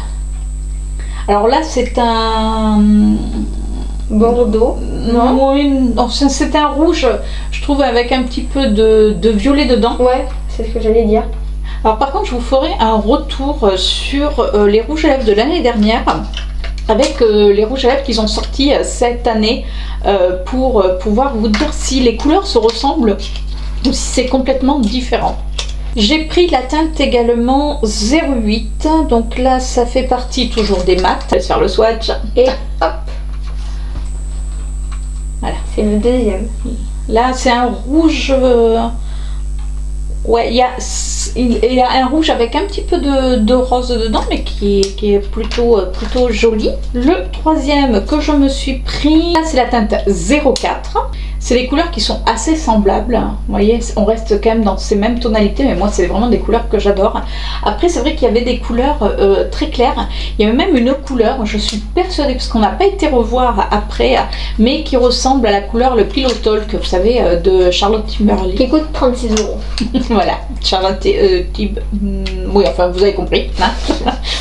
Speaker 1: Alors là c'est un
Speaker 2: Bordeaux, non?
Speaker 1: Oui, c'est un rouge, je trouve, avec un petit peu de violet dedans.
Speaker 2: Ouais, c'est ce que j'allais dire.
Speaker 1: Alors par contre, je vous ferai un retour sur les rouges à lèvres de l'année dernière, avec les rouges à lèvres qu'ils ont sortis cette année, pour pouvoir vous dire si les couleurs se ressemblent ou si c'est complètement différent. J'ai pris la teinte également 08, donc là ça fait partie toujours des mats. Je vais faire le swatch.
Speaker 2: Et hop.
Speaker 1: Voilà.
Speaker 2: C'est le deuxième.
Speaker 1: Là, c'est un rouge. Ouais, il y a un rouge avec un petit peu de rose dedans, mais qui est plutôt joli. Le troisième que je me suis pris, c'est la teinte 04. C'est des couleurs qui sont assez semblables. Vous voyez, on reste quand même dans ces mêmes tonalités, mais moi, c'est vraiment des couleurs que j'adore. Après, c'est vrai qu'il y avait des couleurs très claires. Il y avait même une couleur, je suis persuadée, parce qu'on n'a pas été revoir après, mais qui ressemble à la couleur le Pillow Talk, vous savez, de Charlotte Tilbury.
Speaker 2: Qui coûte 36 €.
Speaker 1: Voilà, Charlotte oui, enfin, vous avez compris. Hein.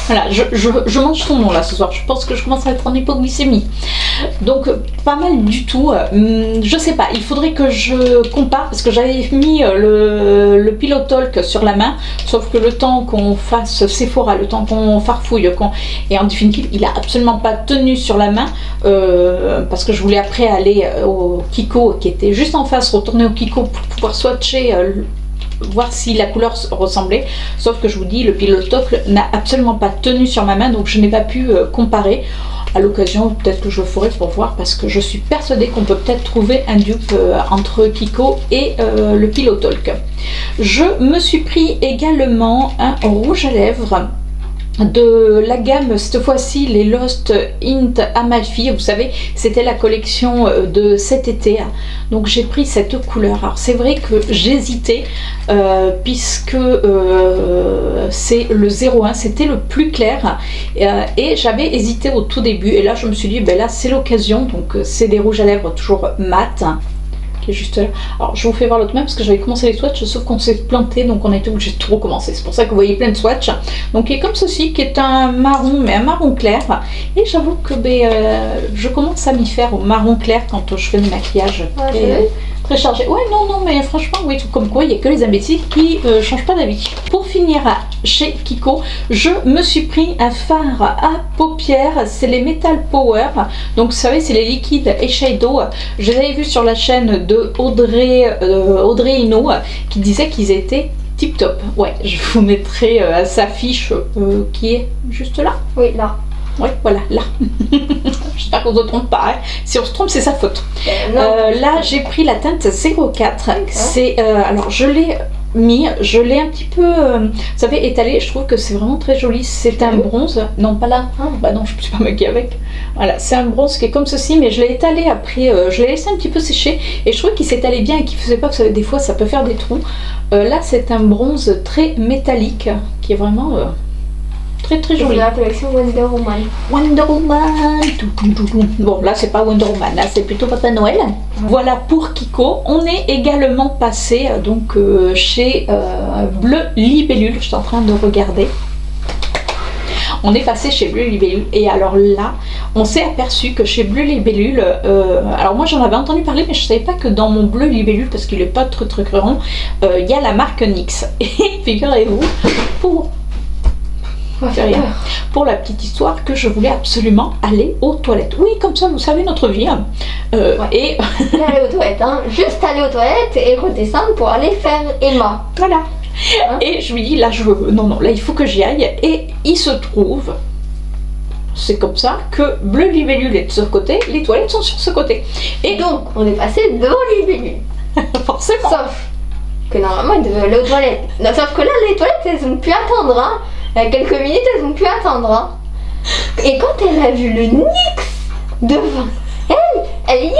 Speaker 1: Voilà, je mange son nom là ce soir. Je pense que je commence à être en hypoglycémie. Donc, pas mal du tout. Je sais pas, il faudrait que je compare parce que j'avais mis le Pillow Talk sur la main. Sauf que le temps qu'on fasse Sephora, le temps qu'on farfouille, et en définitive, il a absolument pas tenu sur la main parce que je voulais après aller au Kiko qui était juste en face, retourner au Kiko pour pouvoir swatcher. Voir si la couleur ressemblait, sauf que je vous dis, le Pillow Talk n'a absolument pas tenu sur ma main, donc je n'ai pas pu comparer. À l'occasion, peut-être que je le ferai pour voir, parce que je suis persuadée qu'on peut peut-être trouver un dupe entre Kiko et le Pillow Talk. Je me suis pris également un rouge à lèvres de la gamme, cette fois-ci les Lost Hint Amalfi. Vous savez, c'était la collection de cet été, donc j'ai pris cette couleur. Alors c'est vrai que j'hésitais puisque c'est le 01, c'était le plus clair, et j'avais hésité au tout début, et là je me suis dit ben là c'est l'occasion. Donc c'est des rouges à lèvres toujours mat, qui est juste là. Alors je vous fais voir l'autre main parce que j'avais commencé les swatchs, sauf qu'on s'est planté, donc on a été obligé de tout recommencer. C'est pour ça que vous voyez plein de swatchs. Donc il est comme ceci, qui est un marron, mais un marron clair. Et j'avoue que je commence à m'y faire au marron clair quand je fais le maquillage.
Speaker 2: Ouais,
Speaker 1: très chargé. Ouais, non, mais franchement, oui, tout comme quoi, il n'y a que les imbéciles qui changent pas d'avis. Pour finir, chez Kiko, je me suis pris un fard à paupières. C'est les Metal Power. Donc, vous savez, c'est les liquides eyeshadow. Je les avais vus sur la chaîne de Audrey Hinault qui disait qu'ils étaient tip top. Ouais, je vous mettrai sa fiche qui est juste là.
Speaker 2: Oui, là.
Speaker 1: Oui, voilà, là. J'espère qu'on ne se trompe pas. Hein. Si on se trompe, c'est sa faute. Là, j'ai pris la teinte 04. C'est, alors, je l'ai mis, je l'ai un petit peu, vous savez, étalé. Je trouve que c'est vraiment très joli. C'est un bronze. Non, pas là. Bah non, je ne me suis pas maquillée avec. Voilà, c'est un bronze qui est comme ceci, mais je l'ai étalé après. Je l'ai laissé un petit peu sécher. Et je trouve qu'il s'étalait bien et qu'il ne faisait pas, vous savez, des fois, ça peut faire des trous. Là, c'est un bronze très métallique qui est vraiment... très joli.
Speaker 2: C'est la collection Wonder Woman.
Speaker 1: Wonder Woman. Bon, là c'est pas Wonder Woman, là c'est plutôt Papa Noël. Voilà pour Kiko. On est également passé donc chez Bleu Libellule. Je suis en train de regarder. On est passé chez Bleu Libellule, et alors là on s'est aperçu que chez Bleu Libellule, alors moi j'en avais entendu parler, mais je savais pas que dans mon Bleu Libellule, parce qu'il est pas très rond, il y a la marque NYX. Et figurez-vous, pour la petite histoire, que je voulais absolument aller aux toilettes. Oui, comme ça, vous savez notre vie. Hein. Et
Speaker 2: aller aux toilettes, hein. Juste aller aux toilettes et redescendre pour aller faire Emma.
Speaker 1: Voilà. Hein? Et je lui dis, là, non, là, il faut que j'y aille. Et il se trouve, c'est comme ça, que Bleu Libellule est de ce côté, les toilettes sont sur ce côté. Et
Speaker 2: donc, on est passé devant Libellule.
Speaker 1: Forcément.
Speaker 2: Sauf que normalement, il devait aller aux toilettes. Non, sauf que là, les toilettes, elles ont pu attendre, hein. Il y a quelques minutes, elles ont pu attendre. Hein. Et quand elle a vu le NYX devant elle y allait.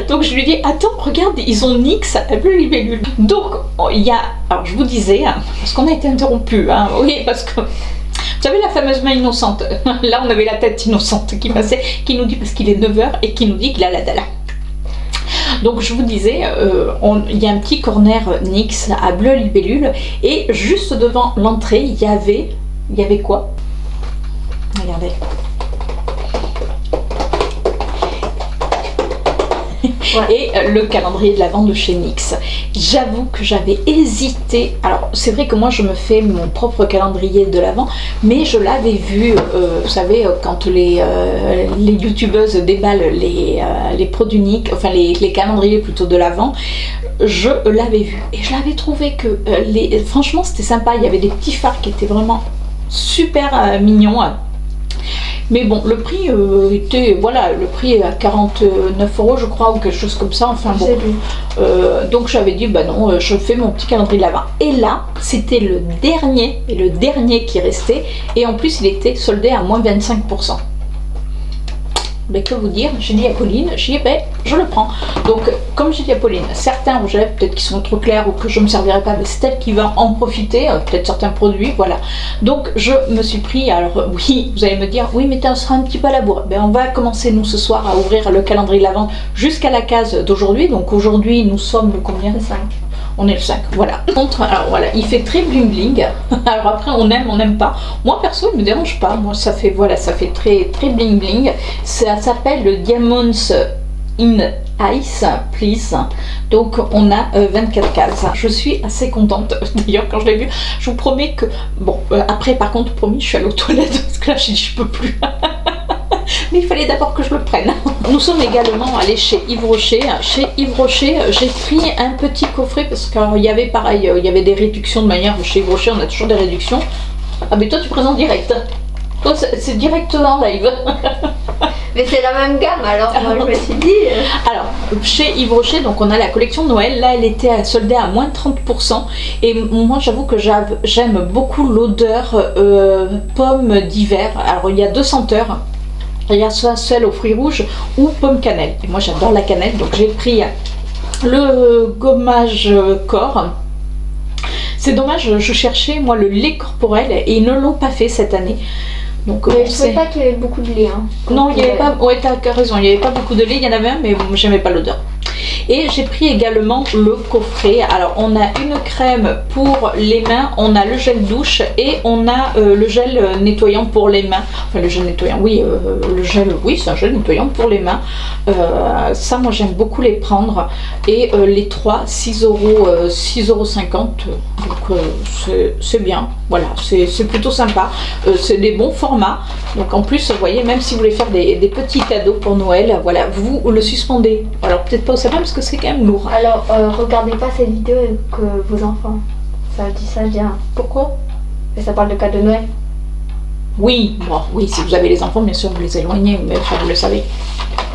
Speaker 1: Donc je lui dis, attends, regarde, ils ont NYX à Bleu Libellule. Donc il y a, alors je vous disais, hein, parce qu'on a été interrompu, hein, oui, parce que vous savez la fameuse main innocente, là on avait la tête innocente qui passait, qui nous dit, parce qu'il est 9h, et qui nous dit qu'il a la dalle. Donc je vous disais, il y a un petit corner NYX à Bleu Libellule, et juste devant l'entrée, il y avait quoi? Regardez. Ouais. Et le calendrier de l'Avent de chez NYX. J'avoue que j'avais hésité. Alors c'est vrai que moi je me fais mon propre calendrier de l'Avent, mais je l'avais vu, vous savez, quand les youtubeuses déballent les produits NYX, enfin les calendriers plutôt de l'Avent, je l'avais vu et je l'avais trouvé que franchement c'était sympa. Il y avait des petits fards qui étaient vraiment super mignons. Mais bon, le prix était, voilà, le prix est à 49 € je crois, ou quelque chose comme ça, enfin bon. Donc j'avais dit, bah non, je fais mon petit calendrier de l'Avent. Et là, c'était le dernier qui restait, et en plus il était soldé à moins 25%. Mais que vous dire, j'ai dit à Pauline, j'ai dit, ben, je le prends. Donc, comme j'ai dit à Pauline, certains objets, peut-être qui sont trop clairs ou que je ne me servirai pas, mais c'est elle qui va en profiter, peut-être certains produits, voilà. Donc, je me suis pris, alors oui, vous allez me dire, oui, mais ça sera un petit peu à la bourre. Ben, on va commencer, nous, ce soir, à ouvrir le calendrier de l'Avent jusqu'à la case d'aujourd'hui. Donc, aujourd'hui, nous sommes le combien?
Speaker 2: Le 5.
Speaker 1: On est le 5, voilà. Alors voilà, il fait très bling bling. Alors après, on aime, on n'aime pas. Moi perso, il me dérange pas. Moi, ça fait, voilà, ça fait très bling bling. Ça s'appelle le Diamonds in Ice, please. Donc on a 24 cases. Je suis assez contente. D'ailleurs, quand je l'ai vu, je vous promets que bon, après, par contre, promis, je suis allée aux toilettes parce que là, j'ai dit, je peux plus. Mais il fallait d'abord que je le prenne. Nous sommes également allés chez Yves Rocher. Chez Yves Rocher, j'ai pris un petit coffret parce qu'il y avait pareil, il y avait des réductions de manière. Chez Yves Rocher, on a toujours des réductions. Ah, mais toi, tu présentes direct. Toi, c'est direct en live.
Speaker 2: Mais c'est la même gamme, alors moi je me suis dit...
Speaker 1: Alors, chez Yves Rocher, donc on a la collection de Noël. Là, elle était soldée à moins 30%. Et moi, j'avoue que j'aime beaucoup l'odeur pomme d'hiver. Alors, il y a 2 senteurs. Il y a soit celle aux fruits rouges ou pomme cannelle. Et moi j'adore la cannelle, donc j'ai pris le gommage corps. C'est dommage, je cherchais moi le lait corporel et ils ne l'ont pas fait cette année. Donc,
Speaker 2: mais je ne savais pas qu'il y avait beaucoup de lait. Hein.
Speaker 1: Non, il n'y avait pas, ouais, t'as raison, il n'y avait pas beaucoup de lait, il y en avait un, mais j'aimais pas l'odeur. Et j'ai pris également le coffret. Alors on a une crème pour les mains, on a le gel douche et on a le gel nettoyant pour les mains. Enfin le gel nettoyant, oui, le gel, oui c'est un gel nettoyant pour les mains. Ça moi j'aime beaucoup les prendre. Et les 3, 6,50 €. Donc c'est bien, voilà, c'est plutôt sympa. C'est des bons formats. Donc en plus, vous voyez, même si vous voulez faire des petits cadeaux pour Noël, voilà, vous le suspendez. Alors peut-être pas au sapin parce que c'est quand même lourd.
Speaker 2: Alors regardez pas cette vidéo que vos enfants. Ça dit ça bien.
Speaker 1: Pourquoi?
Speaker 2: Et ça parle de cadeaux de Noël.
Speaker 1: Oui, bon, oui, si vous avez les enfants, bien sûr, vous les éloignez, mais enfin, vous le savez.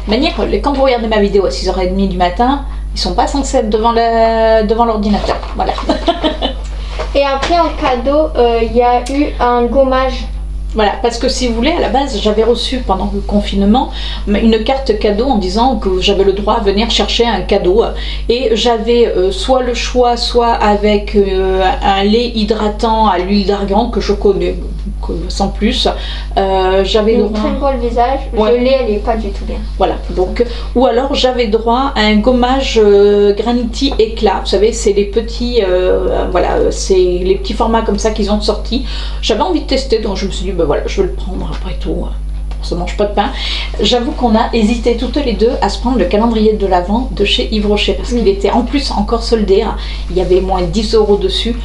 Speaker 1: De manière, quand vous regardez ma vidéo à 6h30 du matin, ils sont pas censés être devant l'ordinateur. Voilà.
Speaker 2: Et après, en cadeau, il y a eu un gommage.
Speaker 1: Voilà, parce que si vous voulez, à la base, j'avais reçu pendant le confinement une carte cadeau en disant que j'avais le droit à venir chercher un cadeau. Et j'avais soit le choix, soit avec un lait hydratant à l'huile d'argan que je connais, sans plus. J'avais
Speaker 2: droit... très beau le visage, ouais. Le lait, elle est pas du tout bien.
Speaker 1: Voilà, donc, ou alors j'avais droit à un gommage Granity éclat. Vous savez, c'est les petits, voilà, c'est les petits formats comme ça qu'ils ont sortis. J'avais envie de tester, donc je me suis dit, ben voilà, je vais le prendre après tout. On se mange pas de pain. J'avoue qu'on a hésité toutes les deux à se prendre le calendrier de l'Avent de chez Yves Rocher parce qu'il était en plus encore soldé. Hein. Il y avait moins 10 € dessus.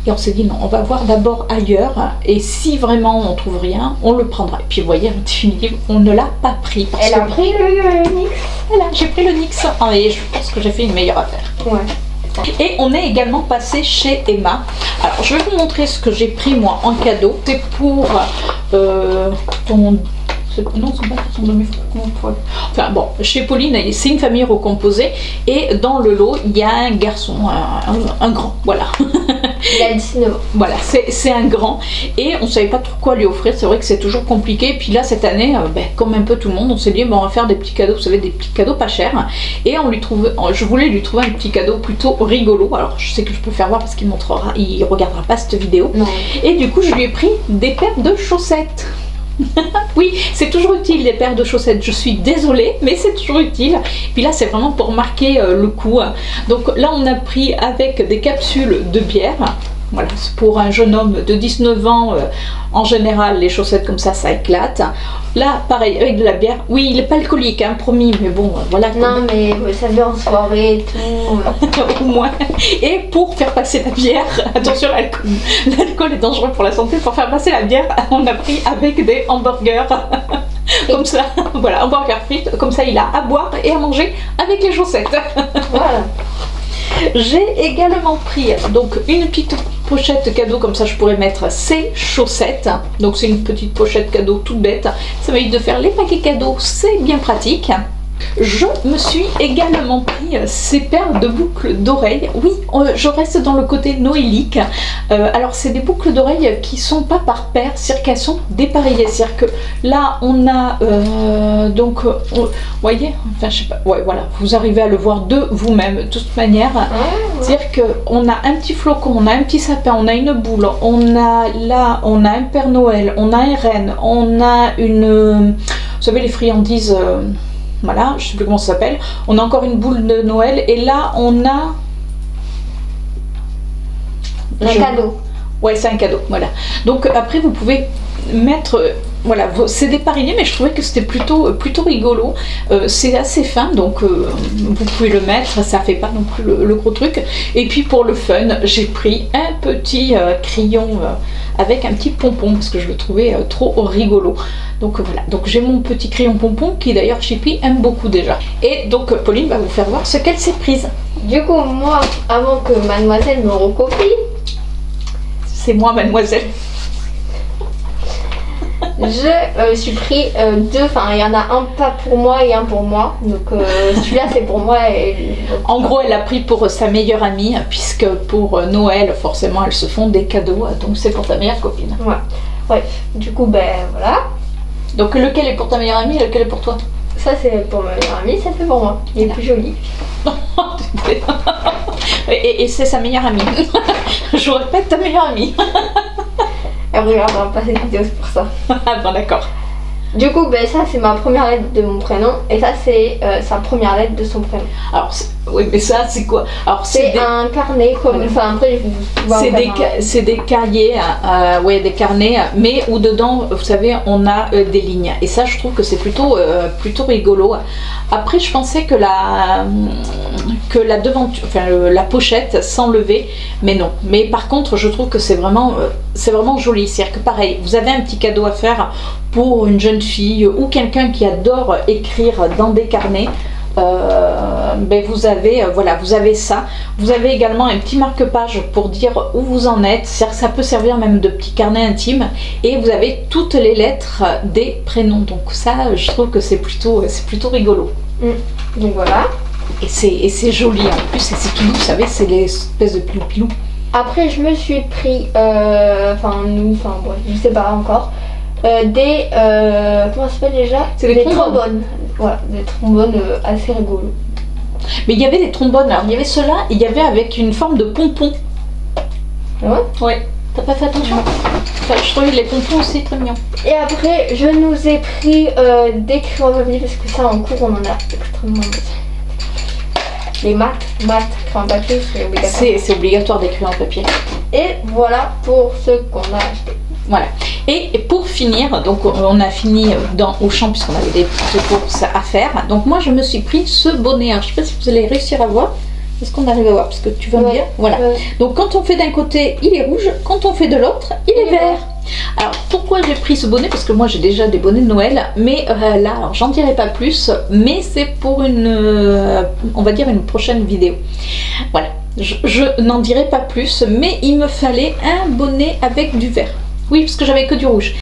Speaker 1: Et on s'est dit non, on va voir d'abord ailleurs et si vraiment on trouve rien, on le prendra. Et puis vous voyez, en définitive, on ne l'a pas pris. Parce
Speaker 2: Elle a pris le NYX.
Speaker 1: Voilà, j'ai pris le NYX. Ah, et je pense que j'ai fait une meilleure affaire.
Speaker 2: Ouais.
Speaker 1: Et on est également passé chez Emma. Alors je vais vous montrer ce que j'ai pris moi en cadeau. C'est pour ton... Non, c'est pas ton demi-frère. Enfin bon, chez Pauline, c'est une famille recomposée. Et dans le lot, il y a un garçon, un grand, voilà.
Speaker 2: Il a 19 ans.
Speaker 1: Voilà, c'est un grand. Et on ne savait pas trop quoi lui offrir. C'est vrai que c'est toujours compliqué. Puis là, cette année, comme un peu tout le monde, on s'est dit, bon, on va faire des petits cadeaux. Vous savez, des petits cadeaux pas chers. Et je voulais lui trouver un petit cadeau plutôt rigolo. Alors, je sais que je peux faire voir parce qu'il montrera, il regardera pas cette vidéo.
Speaker 2: Non.
Speaker 1: Et du coup, je lui ai pris des paires de chaussettes. Oui, c'est toujours utile les paires de chaussettes, je suis désolée, mais c'est toujours utile. Puis là, c'est vraiment pour marquer le coup. Donc là, on a pris avec des capsules de bière. Voilà, pour un jeune homme de 19 ans, en général, les chaussettes comme ça éclate. Là, pareil, avec de la bière. Oui, il n'est pas alcoolique, hein, promis, mais bon, voilà.
Speaker 2: Non, mais ça vient en soirée et tout.
Speaker 1: Au moins. Et pour faire passer la bière, attention, l'alcool est dangereux pour la santé. Pour faire passer la bière, on a pris avec des hamburgers. Comme ça, voilà, hamburger frites. Comme ça, il a à boire et à manger avec les chaussettes.
Speaker 2: Voilà.
Speaker 1: J'ai également pris donc une petite pochette cadeau, comme ça je pourrais mettre ces chaussettes. Donc c'est une petite pochette cadeau toute bête. Ça m'évite de faire les paquets cadeaux, c'est bien pratique. Je me suis également pris ces paires de boucles d'oreilles. Oui, je reste dans le côté noélique. Alors c'est des boucles d'oreilles qui sont pas par paire, c'est-à-dire qu'elles sont dépareillées. C'est-à-dire que là on a vous voyez, enfin je sais pas, ouais voilà, vous arrivez à le voir de vous-même de toute manière. C'est-à-dire que on a un petit flocon, on a un petit sapin, on a une boule, on a un Père Noël, on a un renne, on a une, vous savez les friandises. Voilà, je sais plus comment ça s'appelle. On a encore une boule de Noël et là on a
Speaker 2: un cadeau.
Speaker 1: Ouais, c'est un cadeau, voilà. Donc après vous pouvez mettre, voilà, c'est dépareillé, mais je trouvais que c'était plutôt rigolo. C'est assez fin, donc vous pouvez le mettre, ça fait pas non plus le gros truc. Et puis pour le fun, j'ai pris un petit crayon avec un petit pompon parce que je le trouvais trop rigolo. Donc voilà, donc j'ai mon petit crayon pompon qui d'ailleurs Chippy aime beaucoup déjà. Et donc Pauline va vous faire voir ce qu'elle s'est prise.
Speaker 2: Du coup, moi, avant que mademoiselle me recopie,
Speaker 1: c'est moi mademoiselle.
Speaker 2: Je suis pris deux, enfin il y en a un pas pour moi et un pour moi, donc celui-là c'est pour moi et...
Speaker 1: En gros elle a pris pour sa meilleure amie, puisque pour Noël forcément elles se font des cadeaux, donc c'est pour ta meilleure copine.
Speaker 2: Ouais, bref, du coup ben voilà.
Speaker 1: Donc lequel est pour ta meilleure amie et lequel est pour toi?
Speaker 2: Ça c'est pour ma meilleure amie, ça c'est pour moi, il est plus joli.
Speaker 1: et c'est sa meilleure amie. Je répète, ta meilleure amie.
Speaker 2: Elle regardera pas cette vidéo, c'est pour ça.
Speaker 1: Ah bon d'accord.
Speaker 2: Du coup, ben, ça c'est ma première lettre de mon prénom et ça c'est sa première lettre de son prénom.
Speaker 1: Alors, oui, mais ça c'est quoi? Alors
Speaker 2: c'est un carnet comme, enfin après
Speaker 1: c'est des cahiers, ouais, des carnets, mais où dedans, vous savez, on a des lignes. Et ça, je trouve que c'est plutôt rigolo. Après, je pensais que la devanture, enfin la pochette s'enlevait, mais non. Mais par contre, je trouve que c'est vraiment joli. C'est-à-dire que pareil, vous avez un petit cadeau à faire pour une jeune fille ou quelqu'un qui adore écrire dans des carnets. Ben vous avez voilà, vous avez ça. Vous avez également un petit marque-page pour dire où vous en êtes. C'est-à-dire que ça peut servir même de petit carnet intime. Et vous avez toutes les lettres des prénoms. Donc ça, je trouve que c'est plutôt rigolo.
Speaker 2: Donc voilà.
Speaker 1: Et c'est joli en plus. Et c'est tout doux, vous savez, c'est les espèces de pilou-pilou.
Speaker 2: Après, je me suis pris, bref, je sais pas encore. Comment ça s'appelle déjà?
Speaker 1: C'est des
Speaker 2: trombones. Voilà, des trombones assez rigolos.
Speaker 1: Mais il y avait des trombones, alors il y avait ceux-là, il y avait avec une forme de pompon.
Speaker 2: Ah ouais?
Speaker 1: Ouais, t'as pas fait attention? Enfin, je trouvais les pompons aussi très mignons.
Speaker 2: Et après, je nous ai pris des crayons à papier parce que ça en cours on en a extrêmement besoin. Les maths, crayons à papier, c'est obligatoire.
Speaker 1: C'est obligatoire des crayons à papier.
Speaker 2: Et voilà pour ce qu'on a acheté.
Speaker 1: Voilà. Et pour finir, donc on a fini dans Auchan puisqu'on avait des petites courses à faire. Donc moi je me suis pris ce bonnet. Alors, je ne sais pas si vous allez réussir à voir. Est-ce qu'on arrive à voir? Parce que tu vas me dire. Voilà. Ouais. Donc quand on fait d'un côté, il est rouge. Quand on fait de l'autre, il est vert. Alors pourquoi j'ai pris ce bonnet? Parce que moi j'ai déjà des bonnets de Noël. Mais là, alors j'en dirai pas plus. Mais c'est pour on va dire une prochaine vidéo. Voilà. Je n'en dirai pas plus. Mais il me fallait un bonnet avec du vert. Oui, parce que j'avais que du rouge.